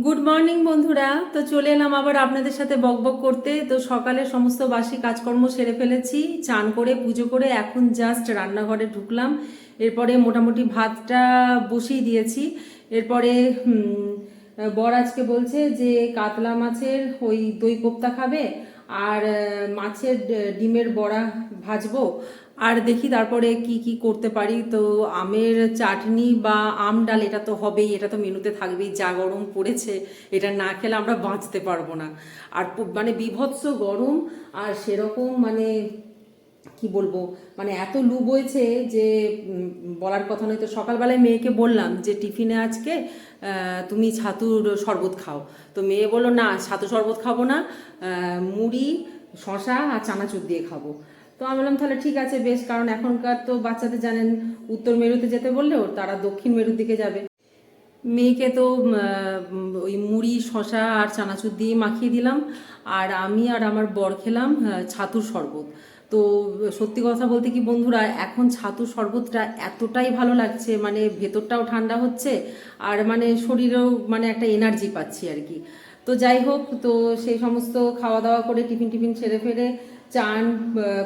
Good morning বন্ধুরা। তো চলে এলাম আবার আপনাদের সাথে বকবক করতে। তো সকালে সমস্ত বাসি কাজকর্ম সেরে ফেলেছি, চান করে পুজো করে এখন জাস্ট রান্নাঘরে ঢুকলাম। এরপরে মোটামুটি ভাতটা বসিয়ে দিয়েছি। এরপরে বর আজকে বলছে যে কাতলা মাছের ওই দই কোপ্তা খাবে, আর মাছের ডিমের বড়া ভাজবো। আর দেখি তারপরে কি কি করতে পারি। তো আমের চাটনি বা আম ডাল এটা তো হবেই, এটা তো মেনুতে থাকবেই। যা গরম পড়েছে, এটা না খেলে আমরা বাঁচতে পারবো না। আর মানে বিভৎস গরম। আর সেরকম মানে কি বলবো, মানে এত লু বইছে যে বলার কথা নয়। তো সকালবেলায় মেয়েকে বললাম যে টিফিনে আজকে তুমি ছাতুর শরবত খাও। তো মেয়ে বললো না, ছাতু শরবত খাবো না, মুড়ি শশা আর চানাচুর দিয়ে খাবো। তো আমি বললাম তাহলে ঠিক আছে বেশ, কারণ এখনকার তো বাচ্চাদের জানেন উত্তর মেরুতে যেতে বললেও তারা দক্ষিণ মেরুর দিকে যাবে। মেয়েকে তো ওই মুড়ি শশা আর চানাচুর দিয়ে মাখিয়ে দিলাম, আর আমি আর আমার বর খেলাম ছাতুর শরবত। তো সত্যি কথা বলতে কি বন্ধুরা, এখন ছাতুর শরবতটা এতটাই ভালো লাগছে, মানে ভেতরটাও ঠান্ডা হচ্ছে আর মানে শরীরেও মানে একটা এনার্জি পাচ্ছি আর কি। তো যাই হোক, তো সেই সমস্ত খাওয়া দাওয়া করে টিফিন টিফিন সেরে ফেলে চান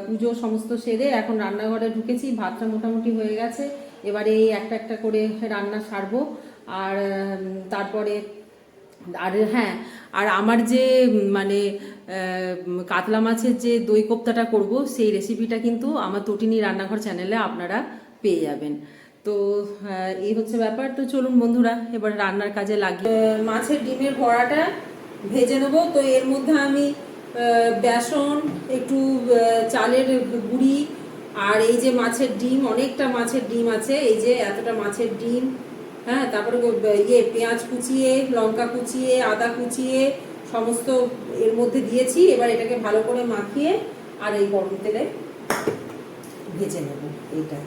পুজো সমস্ত সেরে এখন রান্নাঘরে ঢুকেছি। ভাতটা মোটামুটি হয়ে গেছে, এবারে এই একটা একটা করে রান্না সারবো। আর তারপরে আর হ্যাঁ, আর আমার যে মানে কাতলা মাছের যে দই কোপ্তাটা করব, সেই রেসিপিটা কিন্তু আমার তটিনী রান্নাঘর চ্যানেলে আপনারা পেয়ে যাবেন। তো এই হচ্ছে ব্যাপার। তো চলুন বন্ধুরা, এবার রান্নার কাজে লাগি। মাছের ডিমের বড়াটা ভেজে নেবো। তো এর মধ্যে আমি বেসন, একটু চালের গুঁড়ি, আর এই যে মাছের ডিম, অনেকটা মাছের ডিম আছে, এই যে এতটা মাছের ডিম, হ্যাঁ, তারপরে পেঁয়াজ কুচিয়ে, লঙ্কা কুচিয়ে, আদা কুচিয়ে সমস্ত এর মধ্যে দিয়েছি। এবার এটাকে ভালো করে মাখিয়ে আর এই গরম তেলে ভেজে নেব। এইটা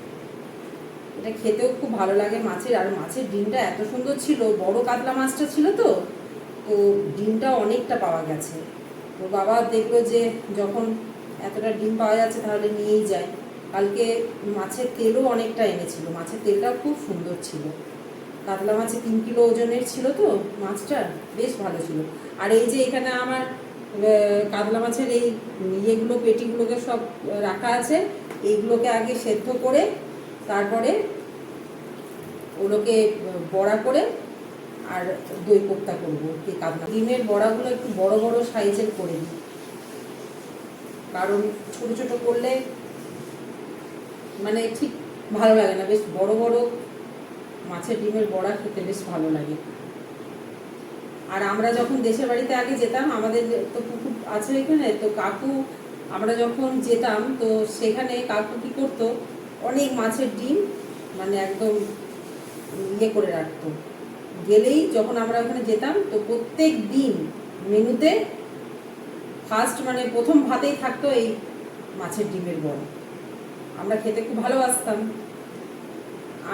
এটা খেতেও খুব ভালো লাগে মাছের। আর মাছের ডিমটা এত সুন্দর ছিল, বড় কাতলা মাছটা ছিল তো, তো ডিমটা অনেকটা পাওয়া গেছে। তো বাবা দেখলো যে যখন এতটা ডিম পাওয়া যাচ্ছে তাহলে নিয়েই যায়। কালকে মাছের তেলও অনেকটা এনেছিল, মাছের তেলটাও খুব সুন্দর ছিল। কাতলা মাছে 3 কিলো ওজনের ছিল, তো মাছটা বেশ ভালো ছিল। আর এই যে এখানে আমার কাতলা মাছের এই ইয়েগুলো, পেটিগুলোকে সব রাখা আছে। এইগুলোকে আগে সেদ্ধ করে তারপরে ওগুলোকে বড়া করে আর দই কোপ্তা করবো। এই কাতলা ডিমের বড়াগুলো একটু বড় বড় সাইজের করে দিই, কারণ ছোট ছোট করলে মানে ঠিক ভালো লাগে না। বেশ বড় বড় মাছের ডিমের বড়া খেতে বেশ ভালো লাগে। আর আমরা যখন দেশের বাড়িতে আগে যেতাম, আমাদের তো পুকুর আছে এখানে, তো কাকু আমরা যখন যেতাম তো সেখানে কাকু কি করতো, অনেক মাছের ডিম মানে একদম ইয়ে করে রাখতো। গেলেই যখন আমরা ওখানে যেতাম, তো প্রত্যেক দিন মেনুতে ফার্স্ট মানে প্রথম ভাতেই থাকতো এই মাছের ডিমের বড়া। আমরা খেতে খুব ভালোবাসতাম।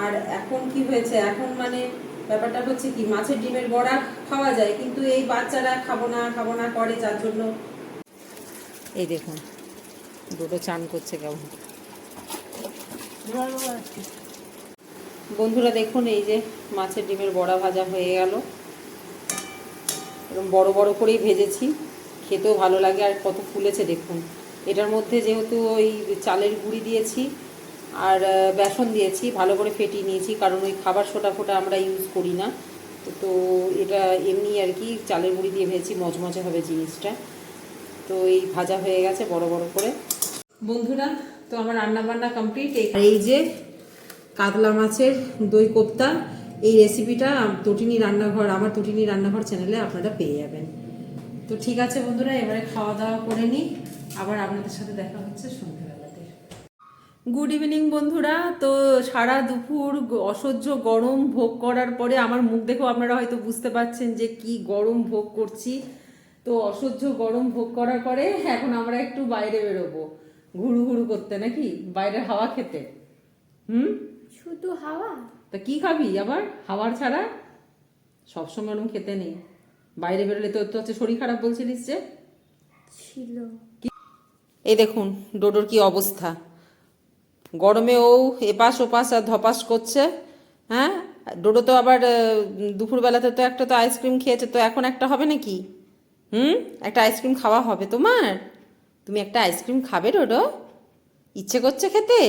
আর এখন কি হয়েছে, এখন মানে ব্যাপারটা হচ্ছে কি, মাছের ডিমের বড়া খাওয়া যায়, কিন্তু এই বাচ্চারা খাবো না খাবো না করে, যার জন্য এই দেখুন দুটো চান করছে কেমন। বন্ধুরা দেখুন, এই যে মাছের ডিমের বড়া ভাজা হয়ে গেল। এরকম বড় বড় করেই ভেজেছি, খেতেও ভালো লাগে। আর কত ফুলেছে দেখুন। এটার মধ্যে যেহেতু ওই চালের গুঁড়ি দিয়েছি আর বেসন দিয়েছি, ভালো করে ফেটিয়ে নিয়েছি, কারণ ওই খাবার সোটা ফোটা আমরা ইউজ করি না। তো এটা এমনি আর কি চালের গুঁড়ি দিয়ে ভেজেছি, মচমচে হবে জিনিসটা। তো এই ভাজা হয়ে গেছে বড় বড় করে। বন্ধুরা, তো আমার রান্না বান্না কমপ্লিট। এই যে কাতলা মাছের দই কোপ্তা, এই রেসিপিটা তটিনী রান্নাঘর, আমার তটিনী রান্নাঘর চ্যানেলে আপনারা পেয়ে যাবেন। তো ঠিক আছে বন্ধুরা, এবারে খাওয়া দাওয়া করে নিই, আবার আপনাদের সাথে দেখা হচ্ছে সন্ধ্যাবেলাতে। গুড ইভিনিং বন্ধুরা। তো সারা দুপুর অসহ্য গরম ভোগ করার পরে, আমার মুখ দেখেও আপনারা হয়তো বুঝতে পারছেন যে কি গরম ভোগ করছি। তো অসহ্য গরম ভোগ করার পরে এখন আমরা একটু বাইরে বেরোবো ঘুরু ঘুরু করতে, নাকি বাইরের হাওয়া খেতে। শুধু হাওয়া? তা কি খাবি আবার হাওয়ার ছাড়া? সবসময় ওরকম খেতে নেই, বাইরে বেরোলে তো তো হচ্ছে শরীর খারাপ বলছিলিস যে। ছিল। এই দেখুন ডোডোর কি অবস্থা, গরমে ও এপাশ ওপাশ আর ধপাস করছে। হ্যাঁ, ডোডো তো আবার দুপুরবেলাতে তো একটা তো আইসক্রিম খেয়েছে, তো এখন একটা হবে নাকি? একটা আইসক্রিম খাওয়া হবে তোমার? তুমি একটা আইসক্রিম খাবে ডোডো? ইচ্ছে করছে খেতে?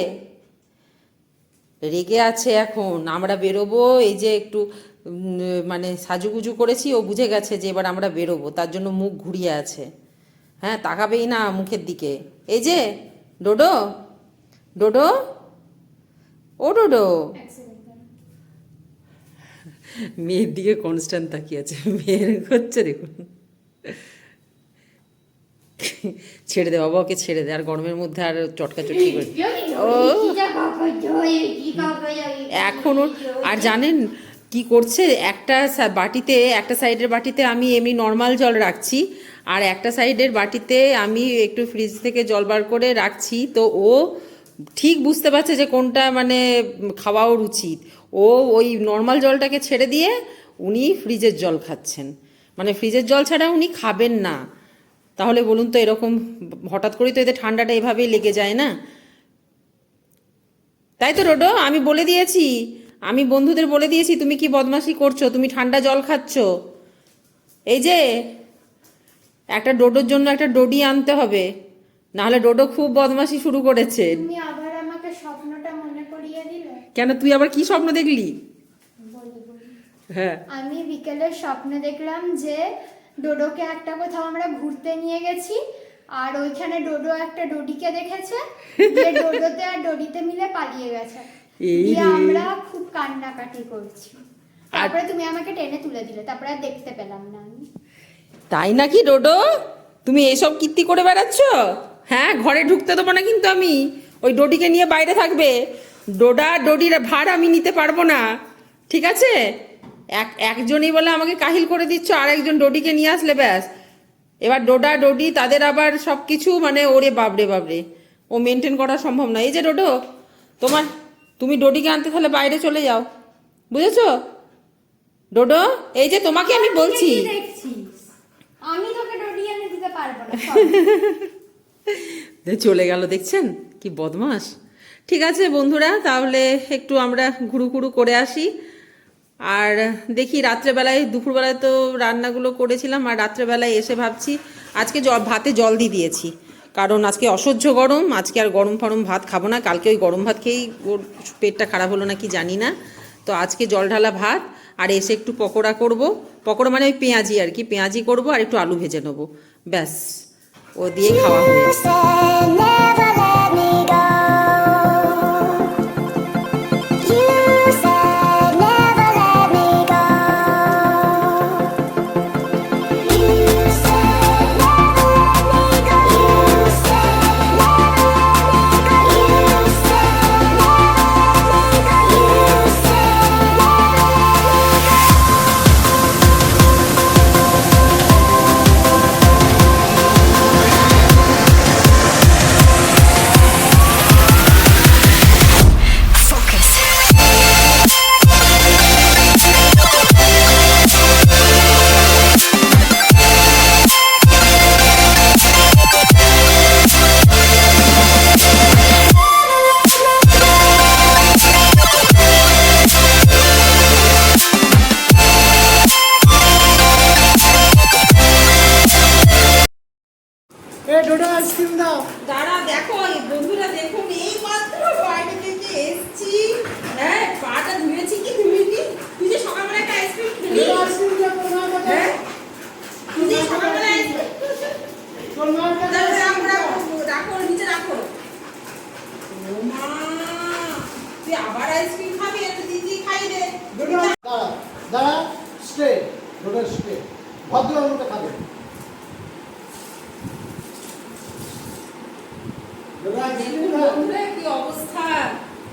রেগে আছে এখন। আমরা বেরোবো, এই যে একটু মানে সাজুগুজু করেছি, ও বুঝে গেছে যে এবার আমরা বেরোবো, তার জন্য মুখ ঘুরিয়ে আছে। হ্যাঁ, তাকাবেই না মুখের দিকে। এই যে ডোডো, ডোডো, ও ডোডো, মেয়ের দিকে কনস্ট্যান্ট তাকিয়ে আছে। মেয়ের হচ্ছে দেখুন। ছেড়ে দে বাবা, ওকে ছেড়ে দে, আর গরমের মধ্যে আর চটকাচটকি করে ও এখন আর জানেন কি করছে, একটা বাটিতে, একটা সাইডের বাটিতে আমি এমনি নর্মাল জল রাখছি, আর একটা সাইডের বাটিতে আমি একটু ফ্রিজ থেকে জল বার করে রাখছি। তো ও ঠিক বুঝতে পারছে যে কোনটা মানে খাওয়া ওর উচিত। ও ওই নর্মাল জলটাকে ছেড়ে দিয়ে উনি ফ্রিজের জল খাচ্ছেন। মানে ফ্রিজের জল ছাড়া উনি খাবেন না। তাহলে বলুন তো, এরকম হঠাৎ করেই তো এদের ঠান্ডাটা এভাবেই লেগে যায় না? তাই তো ডোডো, আমি বলে দিয়েছি, আমি বন্ধুদের বলে দিয়েছি তুমি কি বদমাশি করছো, তুমি ঠান্ডা জল খাচ্ছ। এই যে একটা ডোডোর জন্য একটা ডোডি আনতে হবে, নাহলে ডোডো খুব বদমাশি শুরু করেছে। তুমি আবার আমাকে স্বপ্নটা মনে করিয়ে দিলে। কেন, তুই আবার কি স্বপ্ন দেখলি? বলি বলি। হ্যাঁ, আমি বিকেলে স্বপ্নে দেখলাম যে ডোডোকে একটা কোথাও আমরা ঘুরতে নিয়ে গেছি, আর ওইখানে ডোডো একটা ডোডিকে দেখেছে, যে ডোডোতে আর ডোডিতে মিলে পালিয়ে গেছে। এই দিয়ে রে। আমরা খুব কান্নাকাটি করছি। তারপরে তুমি আমাকে টেনে তুলে দিলে, তারপরে আর দেখতে পেলাম না আমি। তাই নাকি ডোডো? তুমি এসব কীর্তি করে বেড়াচ্ছ? হ্যাঁ, ঘরে ঢুকতে দেবো না কিন্তু আমি। ওই ডোডিকে নিয়ে বাইরে থাকবে। ডোডির ভার আমি নিতে পারবো না, ঠিক আছে? একজনই বলে আমাকে কাহিল করে দিচ্ছ, আর একজন ডোডিকে নিয়ে আসলে ব্যাস। এবার ডোডি তাদের আবার সব কিছু মানে ওরে বাবরে বাবরে, ও মেনটেন করা সম্ভব না। এই যে ডোডো, তুমি ডোডিকে আনতে তাহলে বাইরে চলে যাও, বুঝেছো ডোডো? এই যে তোমাকে আমি বলছি। কি দেখছিস? আমি তোকে ডোডি এনে দিতে পারবো না। চলে গেল, দেখছেন কি বদমাস। ঠিক আছে বন্ধুরা, তাহলে একটু আমরা ঘুরু করে আসি। আর দেখি রাত্রেবেলায়, দুপুরবেলায় তো রান্নাগুলো করেছিলাম, আর রাত্রেবেলায় এসে ভাবছি আজকে ভাতে জল দিয়ে দিয়েছি, কারণ আজকে অসহ্য গরম। আজকে আর গরম ফরম ভাত খাবো না, কালকে ওই গরম ভাত খেয়েই ওর পেটটা খারাপ হলো নাকি জানি না। তো আজকে জল ঢালা ভাত, আর এসে একটু পকোড়া করব। পকোড়া মানে ওই পেঁয়াজি আর কি, পেঁয়াজি করব আর একটু আলু ভেজে নেবো, ব্যাস। ও দিয়ে খাওয়া হয়ে ডোডো আইসক্রিম দাও। দাঁড়া, দেখো বন্ধুরা, দেখুন এই মাত্র বাইরে থেকে এসছি। হ্যাঁ, পাটা ধুয়েছি কি ধুইনি? তুই যে সকালবেলা একটা আইসক্রিম খেলি। ডোডো আইসক্রিম দাও, তোমার কথা। হ্যাঁ, তুই যে সকালবেলা আইসক্রিম, তোমার কথা। রাখো নিচে রাখো। ও মা, তুই আবার আইসক্রিম খাবি? এত দিদি খাই দে। ডোডো দাঁড়া, দাঁড়া, স্টে। ডোডো স্টে। ভদ্রের মতো খাবে। ডোডো আইসক্রিম দেখুন দাও। বন্ধুরা কি অবস্থা।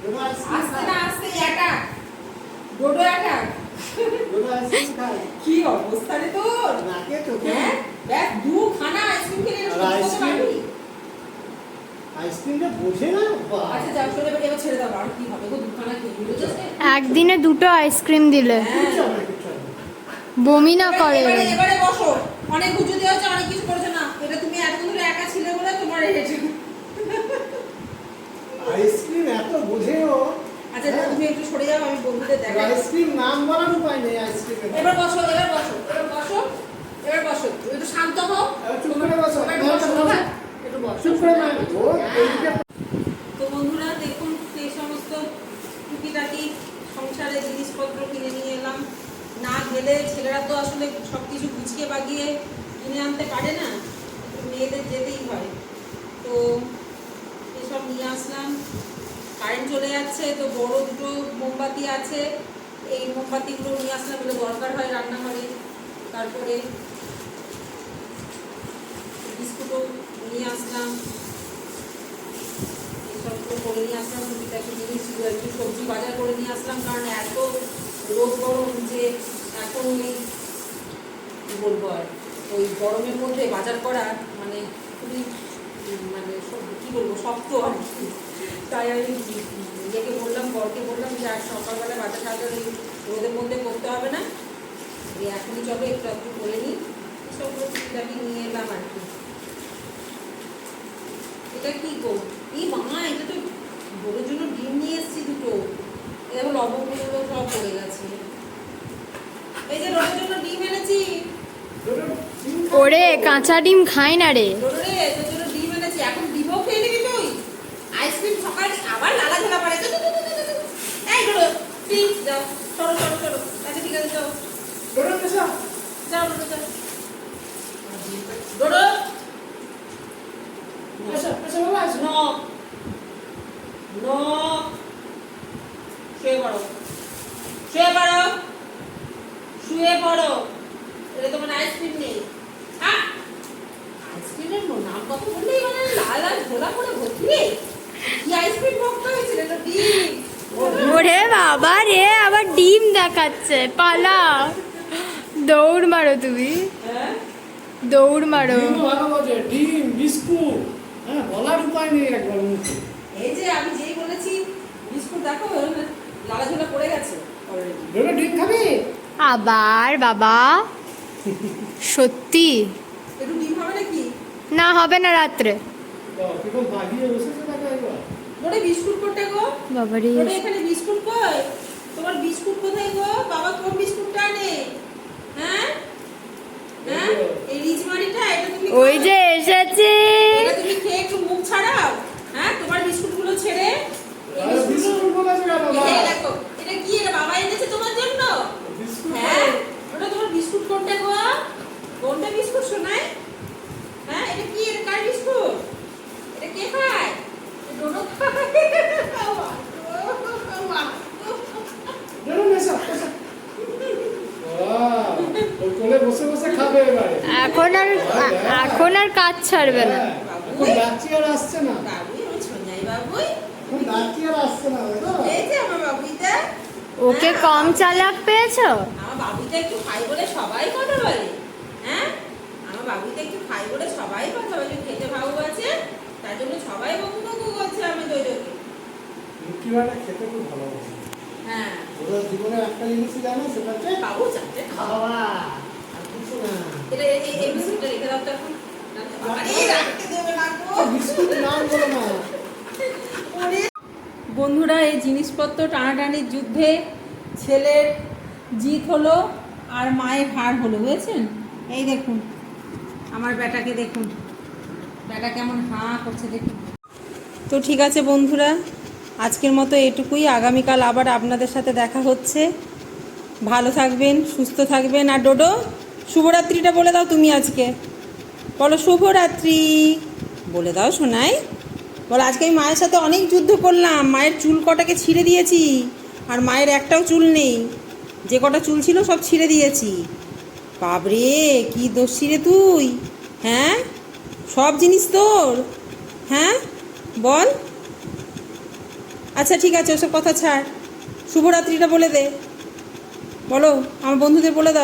ডোডো আইসক্রিম আস্তে খাও। না আস্তে attack, Dodo attack. Dodo ice cream খাও। কি অবস্থা রে তোর? নাকে চোখে। হ্যাঁ, দেখ দুখানা আইসক্রিম খেলে আর এরকম করতে আইসক্রিম? পারবি? আইসক্রিমটা বোঝে না। বাহ। আচ্ছা যাও, চলে এবার ছেড়ে দাও। আর কি হবে গো, দুখানা খেয়ে বুঝেছিস? একদিনে দুটো আইসক্রিম দিলে কিচ্ছু হবে না, কিচ্ছু হবে না। বমি না করে। এবারে বসো, অনেক গুজু দিয়েছে, অনেক কিছু করেছে না। এটা তুমি এতদিন ধরে একা ছিলে বলে তোমার এটা। আইসক্রিম এত বোঝে ও। আচ্ছা তুমি একটু সরে যাও, আমি বন্ধুদের দেখাই। আইসক্রিম নাম বলার উপায় নেই আইসক্রিমের। এবার বসো, এবার বসো, এবার বসো, এবার বসো, তুমি একটু শান্ত হও। চুপ করে বসো। একটু বসো, হ্যাঁ, একটু বসো। চুপ করে না। ও এইদিকে তো বন্ধুরা দেখুন, এই সমস্ত টুকিটাকি সংসারে জিনিসপত্র কিনে নিয়ে এলাম। না গেলে ছেলেরা তো আসলে সব কিছু গুছিয়ে বাগিয়ে কিনে আনতে পারে না, একটু মেয়েদের যেতেই হয়। তো এসব নিয়ে আসলাম। কারেন্ট চলে যাচ্ছে, তো বড় দুটো মোমবাতি আছে, এই মোমবাতিগুলো নিয়ে আসলাম, বলে দরকার হয় রান্নাঘরে। তারপরে বিস্কুটও নিয়ে আসলাম, এইসবগুলো করে নিয়ে আসলাম। টুকিটাকি জিনিস একটু সবজি বাজার করে নিয়ে আসলাম, কারণ এত রোদ গরম যে এখন ওই কী বলবো আর, ওই গরমের মধ্যে বাজার করা মানে খুবই মানে কী বলবো শক্ত আর কি। তাই আমি ইয়েকে বললাম, বরকে বললাম যে আর সকালবেলা বাজার টাজার ওই রোদের মধ্যে করতে হবে না, এই এখনই চলো একটু একটু করে নিই। সবগুলো টুকিটাকি নিয়ে এলাম আর কি। এটা কি গো, এই মা, এটা তো বড়োর জন্য ডিম নিয়ে এসেছি দুটো, এটা লবণগুলো সব পড়ে গেছে। এই যে রোদের জন্য ডিম এনেছি। ওরে কাঁচা ডিম খাই না রে। রে তোর জন্য ডিম এনেছি, এখন ডিমও খেয়ে নিবি তুই? আইসক্রিম সকালে আবার লালা ঝোলা পারে। এই ডোডো প্লিজ যাও, সরো সরো সরো। আচ্ছা ঠিক আছে যাও, ডোডো এসো। যাও ডোডো যাও। ডোডো এসো এসো বাবা এসো। নো নো, শুয়ে পড়ো, শুয়ে পড়ো, শুয়ে পড়ো। এটা তোমার আইসক্রিম নেই। হ্যাঁ, আইসক্রিমের নাম কত বললেই মানে লাল লাল ঝোলা করে ভর্তি রে। কি আইসক্রিম ভক্ত হয়েছিল? এটা ডিম। ওরে বাবা রে, আবার ডিম দেখাচ্ছে, পালা। দৌড় মারো তুমি, হ্যাঁ, দৌড় মারো। ডিম ভালো বাজে, ডিম বিস্কুট, হ্যাঁ বলার উপায় নেই একবার মুখে। এই যে আমি যেই বলেছি বিস্কুট দেখো লালা ঝোলা পড়ে গেছে অলরেডি। ডোডো ডিম খাবি? আবার বাবা, সত্যি একটু ডিম হবে নাকি? না, হবে না রাত্রে। কিরকম বাগিয়ে বসেছে দেখো একবার। ওরে বিস্কুট কোথায় গো? বাবারে, ওরে এখানে বিস্কুট কই? তোমার বিস্কুট কোথায় গো? বাবা কোন বিস্কুটটা আনে? হ্যাঁ হ্যাঁ, এই রিজমারিটা, এটা তুমি ওই খাও? যে এসেছে। এটা তুমি খেয়ে একটু মুখ ছাড়াও। হ্যাঁ, তোমার বিস্কুটগুলো ছেড়ে এই আরে বিস্কুট বলেছে না বাবা। এই দেখো, এটা কি? এটা বাবা এনেছে তোমার জন্য। বিস্কুট হ্যাঁ, ওটা তোমার বিস্কুট কোনটা গো? কোনটা বিস্কুট শোনায়? হ্যাঁ, এটা কি? এটা কার বিস্কুট? এটা কে খায়? ডোডো খায়। ডোডো এসো এসো। বাহ, ওই কোলে বসে বসে খাবে এবারে। এখন আর কাজ ছাড়বে না। হ্যাঁ, এখন ডাকছি আর আসছে না। বাবুই, ওই ছোঁয়াই বাবুই। এখন ডাকছি আর আসছে না, বুঝলো? এই যে আমার বাবুইটা। ওকে কম চালাক পেয়েছো? আমার বাবুইটা একটু খাই বলে সবাই কথা বলে। হ্যাঁ, আমার বাবুইটা একটু খাই বলে সবাই কথা বলে। খেতে ভালোবাসে, তার জন্য সবাই বকু বকু করছে আমি দইটাকে। লুচি বাটা খেতে খুব ভালোবাসে। হ্যাঁ, ওরা জীবনে একটা জিনিসই জানে, সেটা হচ্ছে বাবু চারটে খাওয়া। খাওয়া, আর কিছু না। এটা এই বিস্কুটটা রেখে দাও তো এখন। এই রাখতে দেবে না গো। বিস্কুট নাম বলো না। বন্ধুরা, এই জিনিসপত্র টানাটানির যুদ্ধে ছেলের জিত হলো আর মায়ের হার হলো, বুঝেছেন? এই দেখুন আমার বেটাকে, দেখুন বেটা কেমন হাঁ করছে দেখুন। তো ঠিক আছে বন্ধুরা, আজকের মতো এটুকুই। আগামীকাল আবার আপনাদের সাথে দেখা হচ্ছে। ভালো থাকবেন, সুস্থ থাকবেন। আর ডোডো, শুভরাত্রিটা বলে দাও তুমি আজকে। বলো শুভরাত্রি বলে দাও শোনাই। বলো আজকে আমি মায়ের সাথে অনেক যুদ্ধ করলাম, মায়ের চুল কটাকে ছিঁড়ে দিয়েছি, আর মায়ের একটাও চুল নেই, যে কটা চুল ছিল সব ছিঁড়ে দিয়েছি। বাবরে কি দোষী রে তুই? হ্যাঁ, সব জিনিস তোর? হ্যাঁ বল। আচ্ছা ঠিক আছে, ওসব কথা ছাড়, শুভরাত্রিটা বলে দে। বলো আমার বন্ধুদের বলে দাও।